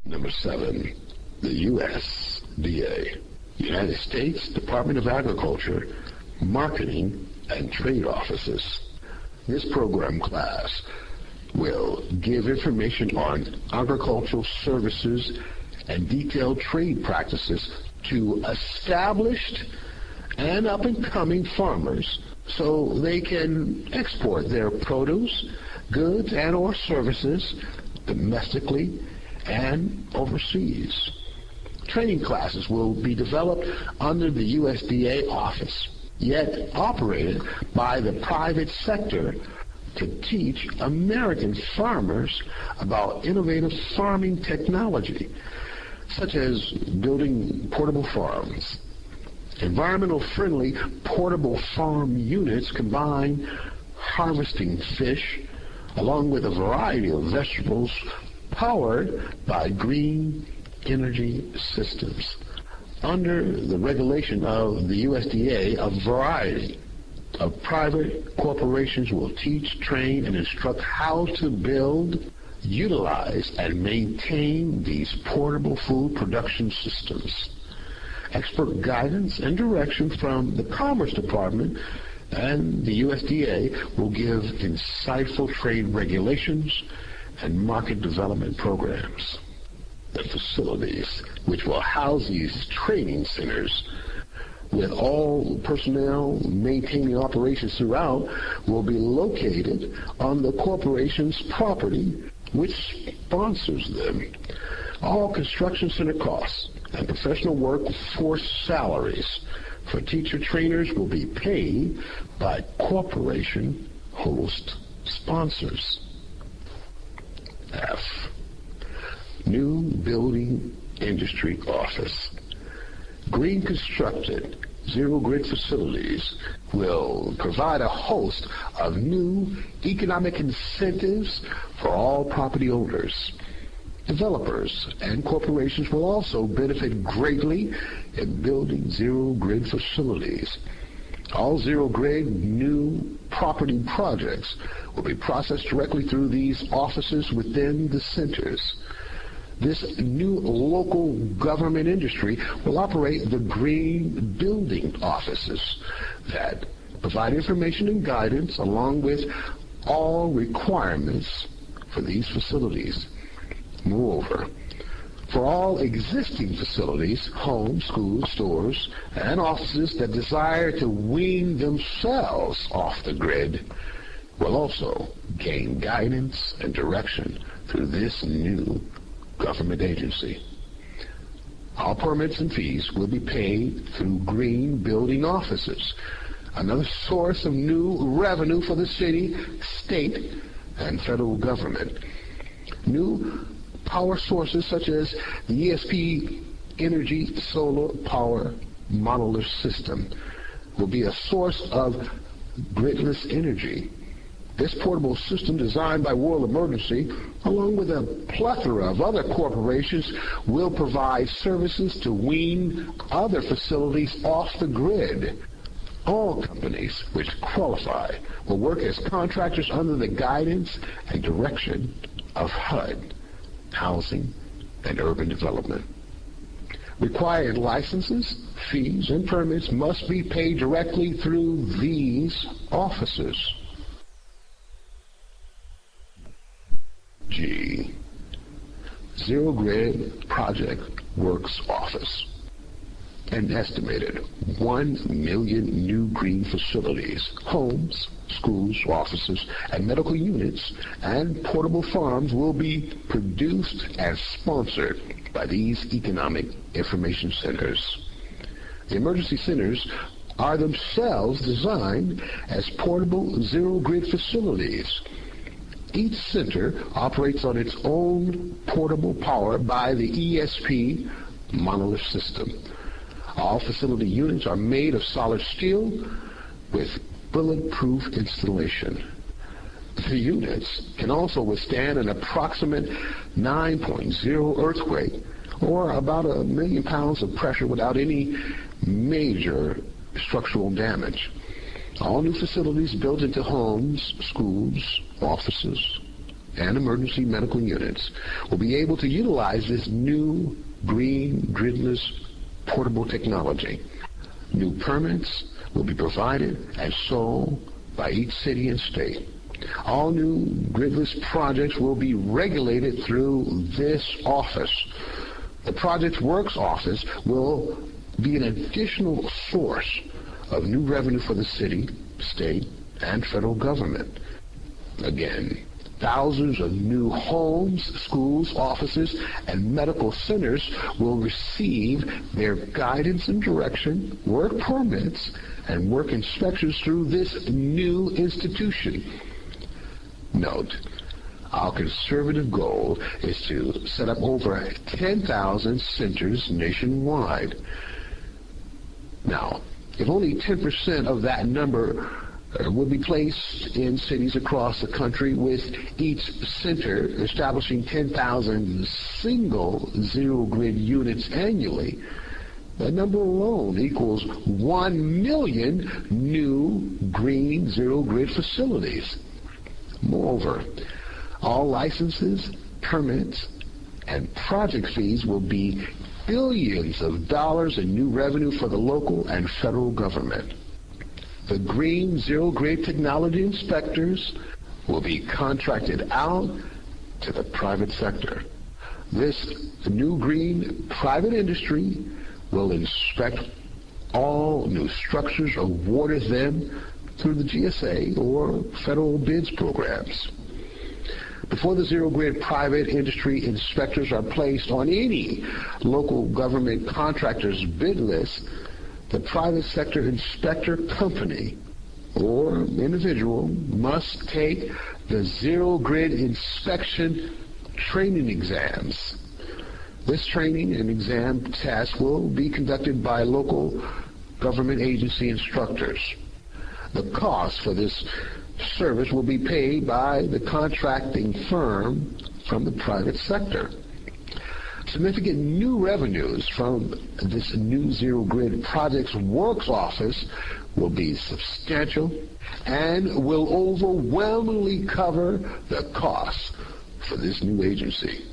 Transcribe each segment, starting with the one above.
Number 7, the USDA, United States Department of Agriculture, Marketing and Trade Offices. This program class will give information on agricultural services and detailed trade practices to established and up-and-coming farmers so they can export their produce, goods, and or services domestically and overseas. Training classes will be developed under the USDA office, yet operated by the private sector to teach American farmers about innovative farming technology, such as building portable farms. Environmental-friendly portable farm units combine harvesting fish along with a variety of vegetables powered by green energy systems. Under the regulation of the USDA, a variety of private corporations will teach, train, and instruct how to build, utilize, and maintain these portable food production systems. Expert guidance and direction from the Commerce Department and the USDA will give insightful trade regulations and market development programs. The facilities which will house these training centers, with all personnel maintaining operations throughout, will be located on the corporation's property, which sponsors them. All construction center costs and professional workforce salaries for teacher trainers will be paid by corporation host sponsors. F. New Building Industry Office. Green constructed zero-grid facilities will provide a host of new economic incentives for all property owners. Developers and corporations will also benefit greatly in building zero-grid facilities. All zero-grid new property projects will be processed directly through these offices within the centers. This new local government industry will operate the green building offices that provide information and guidance along with all requirements for these facilities. Moreover, for all existing facilities, homes, schools, stores, and offices that desire to wean themselves off the grid will also gain guidance and direction through this new government agency. All permits and fees will be paid through green building offices, another source of new revenue for the city, state, and federal government. New power sources such as the ESP Energy Solar Power Modular System will be a source of gridless energy. This portable system, designed by World Emergency, along with a plethora of other corporations, will provide services to wean other facilities off the grid. All companies which qualify will work as contractors under the guidance and direction of HUD, Housing and Urban Development. Required licenses, fees, and permits must be paid directly through these offices. G. Zero Grid Project Works Office. An estimated 1 million new green facilities, homes, schools, offices, and medical units, and portable farms will be produced and sponsored by these economic information centers. The emergency centers are themselves designed as portable zero-grid facilities. Each center operates on its own portable power by the ESP monolith system. All facility units are made of solid steel with bulletproof installation. The units can also withstand an approximate 9.0 earthquake, or about 1 million pounds of pressure, without any major structural damage. All new facilities built into homes, schools, offices, and emergency medical units will be able to utilize this new green gridless portable technology. New permits will be provided and sold by each city and state. All new gridless projects will be regulated through this office. The Project Works office will be an additional source of new revenue for the city, state, and federal government. Again, thousands of new homes, schools, offices, and medical centers will receive their guidance and direction, work permits, and work inspections through this new institution. Note, our conservative goal is to set up over 10,000 centers nationwide. Now, if only 10% of that number would be placed in cities across the country, with each center establishing 10,000 single zero-grid units annually, that number alone equals 1 million new green zero-grid facilities. Moreover, all licenses, permits, and project fees will be billions of dollars in new revenue for the local and federal government. The green zero-grid technology inspectors will be contracted out to the private sector. This new green private industry will inspect all new structures awarded them through the GSA or federal bids programs. Before the zero-grid private industry inspectors are placed on any local government contractor's bid list, the private sector inspector company or individual must take the zero-grid inspection training exams. This training and exam test will be conducted by local government agency instructors. The cost for this service will be paid by the contracting firm from the private sector. Significant new revenues from this new zero-grid Project Works office will be substantial and will overwhelmingly cover the costs for this new agency.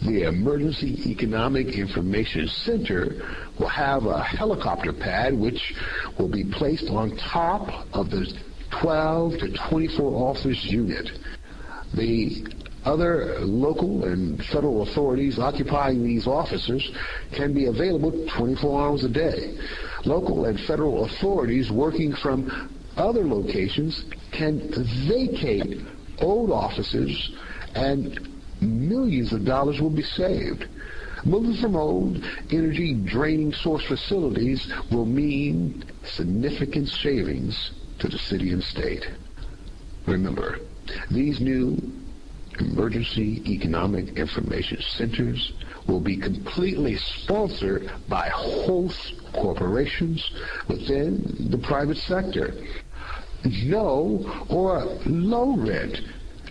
The Emergency Economic Information Center will have a helicopter pad which will be placed on top of the 12 to 24 office unit. The other local and federal authorities occupying these offices can be available 24 hours a day. Local and federal authorities working from other locations can vacate old offices and millions of dollars will be saved. Moving from old, energy-draining source facilities will mean significant savings to the city and state. Remember, these new Emergency Economic Information Centers will be completely sponsored by host corporations within the private sector. No or low rent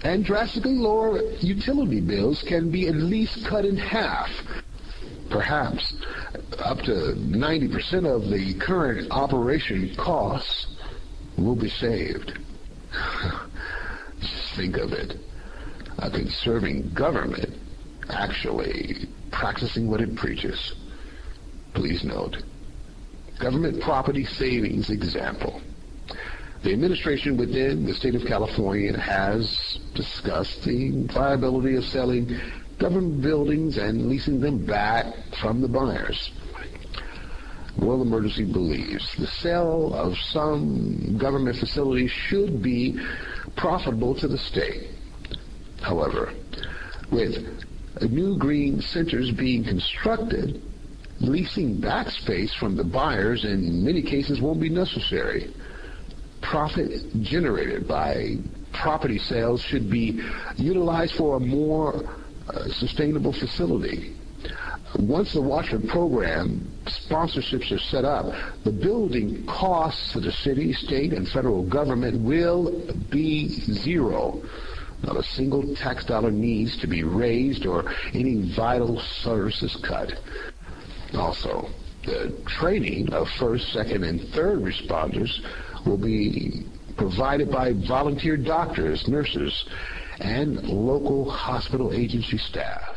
and drastically lower utility bills can be at least cut in half. Perhaps up to 90% of the current operation costs will be saved. Just think of it. A conserving government actually practicing what it preaches. Please note, government property savings example. The administration within the state of California has discussed the viability of selling government buildings and leasing them back from the buyers. World Emergency believes the sale of some government facilities should be profitable to the state. However, with new green centers being constructed, leasing back space from the buyers in many cases won't be necessary. Profit generated by property sales should be utilized for a more sustainable facility. Once the Watchman program sponsorships are set up, the building costs to the city, state, and federal government will be zero. Not a single tax dollar needs to be raised or any vital services cut. Also, the training of first, second, and third responders will be provided by volunteer doctors, nurses, and local hospital agency staff.